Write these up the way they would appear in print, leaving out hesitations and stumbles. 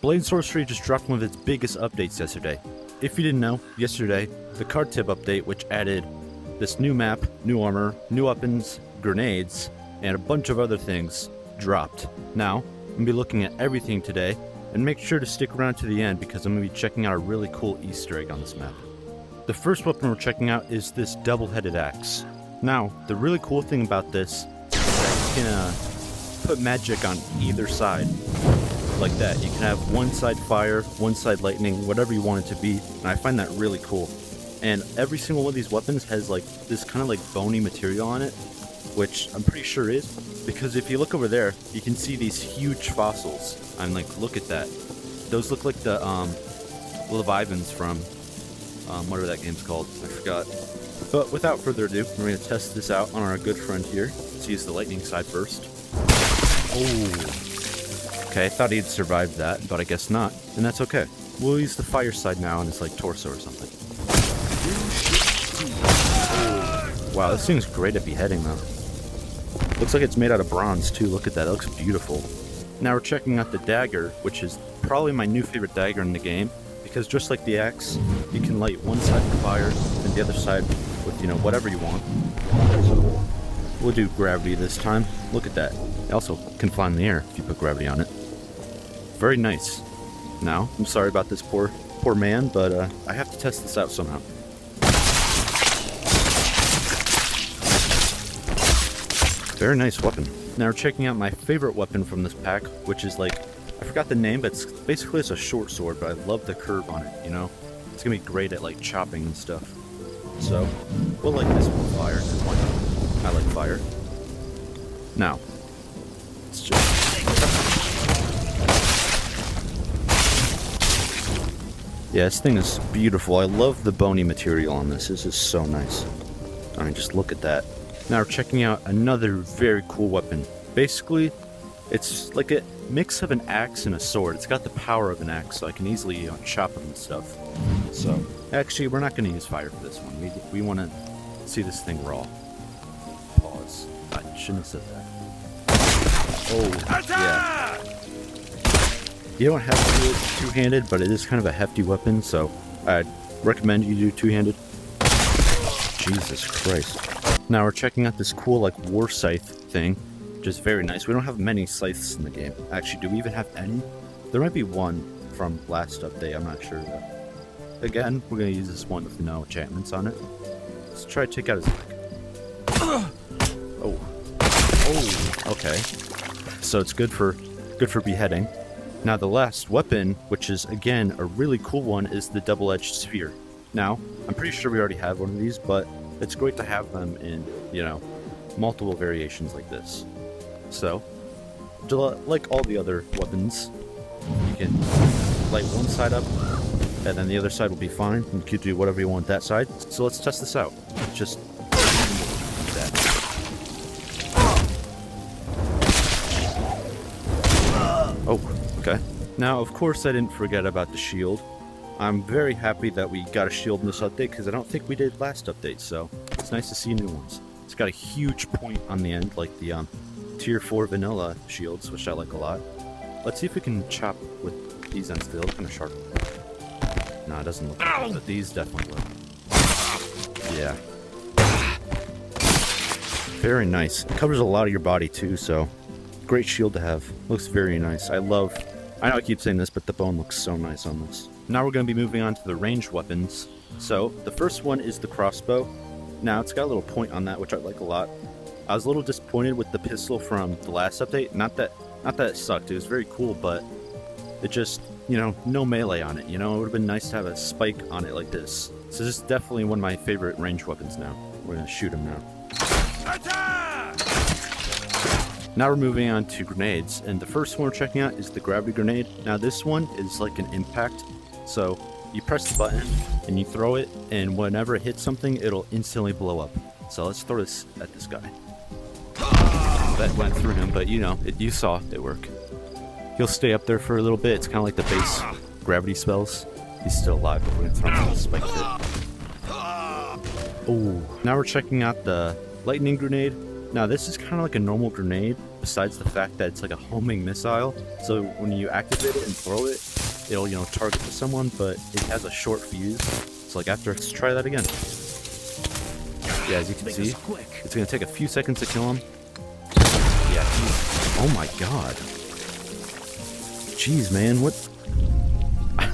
Blade Sorcery just dropped one of its biggest updates yesterday. If you didn't know, yesterday, the KHAR-TIB update, which added this new map, new armor, new weapons, grenades, and a bunch of other things, dropped. Now, I'm going to be looking at everything today, and make sure to stick around to the end because I'm going to be checking out a really cool Easter egg on this map. The first weapon we're checking out is this double-headed axe. Now, the really cool thing about this is that you can put magic on either side. Like that. You can have one side fire, one side lightning, whatever you want it to be, and I find that really cool. And every single one of these weapons has like this kind of like bony material on it, which I'm pretty sure is, because if you look over there, you can see these huge fossils. I'm like, look at that. Those look like the Leviathans from whatever that game's called. I forgot. But without further ado, we're going to test this out on our good friend here. Let's use the lightning side first. Oh. Okay, I thought he'd survived that, but I guess not, and that's okay. We'll use the fire side now on his like torso or something. Wow, this thing's great at beheading though. Looks like it's made out of bronze too, look at that, it looks beautiful. Now we're checking out the dagger, which is probably my new favorite dagger in the game, because just like the axe, you can light one side with fire, and the other side with, you know, whatever you want. So we'll do gravity this time, look at that. It also can fly in the air if you put gravity on it. Very nice. Now, I'm sorry about this poor man, but I have to test this out somehow. Very nice weapon. Now we're checking out my favorite weapon from this pack, which is like, I forgot the name, but it's basically a short sword, but I love the curve on it, you know? It's gonna be great at like chopping and stuff. So, we'll like this one fire, because why not? I like fire. Now, let's just... Yeah, this thing is beautiful. I love the bony material on this. This is so nice. I mean, just look at that. Now we're checking out another very cool weapon. Basically, it's like a mix of an axe and a sword. It's got the power of an axe, so I can easily chop them and stuff. So, actually, we're not going to use fire for this one. We want to see this thing raw. Pause. I shouldn't have said that. Oh, yeah. You don't have to do it two-handed, but it is kind of a hefty weapon, so I'd recommend you do two-handed. Jesus Christ. Now we're checking out this cool, like, war scythe thing, which is very nice. We don't have many scythes in the game. Actually, do we even have any? There might be one from last update, I'm not sure, though. Again, we're going to use this one with no enchantments on it. Let's try to take out his neck. Oh. Oh, okay. So it's good for beheading. Now the last weapon, which is again a really cool one, is the double-edged spear. Now, I'm pretty sure we already have one of these, but it's great to have them in, you know, multiple variations like this. So, like all the other weapons, you can light one side up, and then the other side will be fine. You can do whatever you want that side. So let's test this out. Just that. Oh, okay. Now, of course, I didn't forget about the shield. I'm very happy that we got a shield in this update, because I don't think we did last update, so it's nice to see new ones. It's got a huge point on the end, like the Tier 4 vanilla shields, which I like a lot. Let's see if we can chop with these ends. They look kind of sharp. No, it doesn't look like it, but these definitely look. Yeah. Very nice. It covers a lot of your body, too, so great shield to have. Looks very nice. I know I keep saying this, but the bone looks so nice on this. Now we're going to be moving on to the ranged weapons. So, the first one is the crossbow. Now, it's got a little point on that, which I like a lot. I was a little disappointed with the pistol from the last update. Not that it sucked, it was very cool, but it just, you know, no melee on it, you know? It would have been nice to have a spike on it like this. So this is definitely one of my favorite ranged weapons now. We're going to shoot him now. Attack! Now we're moving on to grenades, and the first one we're checking out is the gravity grenade. Now this one is like an impact, so you press the button and you throw it, and whenever it hits something, it'll instantly blow up. So let's throw this at this guy. That went through him, but you know, you saw it work. He'll stay up there for a little bit. It's kind of like the base gravity spells. He's still alive, but we're going to throw him with a spike hit. Oh, now we're checking out the lightning grenade. Now this is kind of like a normal grenade, besides the fact that it's like a homing missile. So when you activate it and throw it, it'll, you know, target to someone, but it has a short fuse. So like after, let's try that again. Yeah, as you can see, it's gonna take a few seconds to kill him. Yeah, oh my god. Jeez, man, what?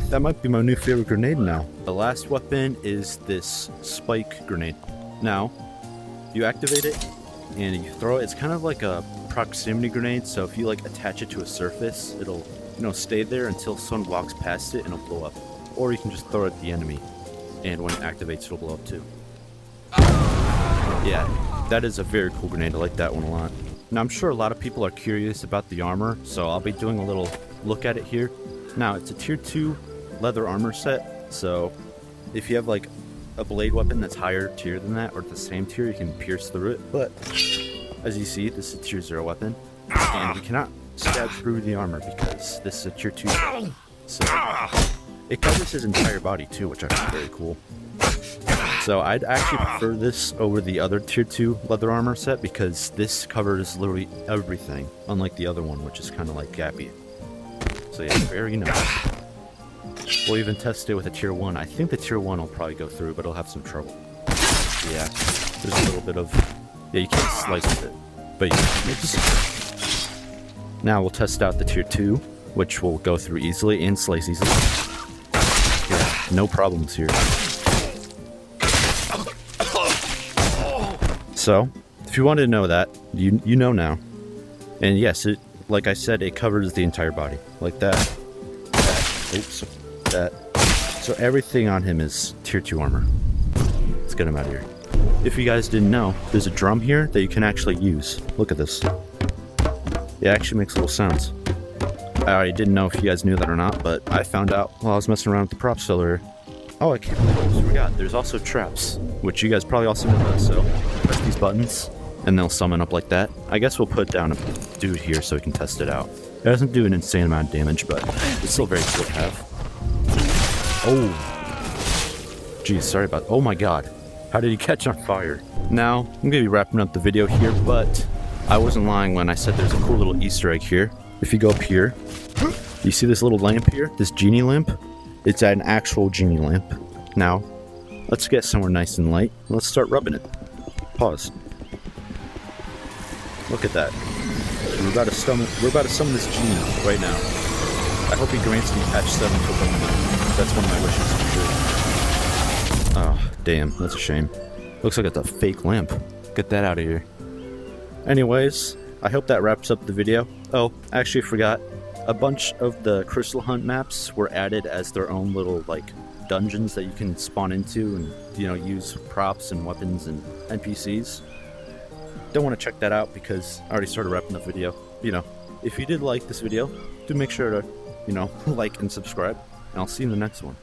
That might be my new favorite grenade now. The last weapon is this spike grenade. Now, you activate it and you throw it. It's kind of like a proximity grenade, so if you like attach it to a surface, it'll, you know, stay there until someone walks past it and it'll blow up. Or you can just throw it at the enemy, and when it activates, it'll blow up too. Yeah, that is a very cool grenade. I like that one a lot. Now, I'm sure a lot of people are curious about the armor, so I'll be doing a little look at it here. Now, it's a tier 2 leather armor set, so if you have like a blade weapon that's higher tier than that, or the same tier, you can pierce through it. But as you see, this is a tier 0 weapon, and you cannot stab through the armor because this is a tier 2 set. So it covers his entire body too, which I think is very cool. So I'd actually prefer this over the other tier 2 leather armor set because this covers literally everything, unlike the other one, which is kind of like gappy. So yeah, very nice. We'll even test it with a tier 1. I think the tier 1 will probably go through, but it'll have some trouble. Yeah, there's a little bit of... Yeah, you can't slice with it, but you can make it. Now we'll test out the tier 2, which will go through easily and slice easily. Yeah, no problems here. So, if you wanted to know that, you know now. And yes, it, like I said, it covers the entire body. Like that, oops, that. So everything on him is tier 2 armor. Let's get him out of here. If you guys didn't know, there's a drum here that you can actually use. Look at this. It actually makes little sounds. I already didn't know if you guys knew that or not, but I found out while I was messing around with the prop seller. Oh, I can't believe I almost forgot. There's also traps, which you guys probably also know about. So press these buttons, and they'll summon up like that. I guess we'll put down a dude here so we can test it out. It doesn't do an insane amount of damage, but it's still very cool to have. Oh, geez, sorry about. Oh my God, how did he catch on fire? Now I'm gonna be wrapping up the video here, but I wasn't lying when I said there's a cool little Easter egg here. If you go up here, you see this little lamp here, this genie lamp. It's an actual genie lamp. Now, let's get somewhere nice and light. Let's start rubbing it. Pause. Look at that. We're about to summon this genie right now. I hope he grants me patch 7 for permanent. That's one of my wishes for sure. Oh, damn, that's a shame. Looks like it's a fake lamp. Get that out of here. Anyways, I hope that wraps up the video. Oh, I actually forgot. A bunch of the Crystal Hunt maps were added as their own little, like, dungeons that you can spawn into and, you know, use props and weapons and NPCs. Don't want to check that out because I already started wrapping the video. You know, if you did like this video, do make sure to, you know, like and subscribe, and I'll see you in the next one.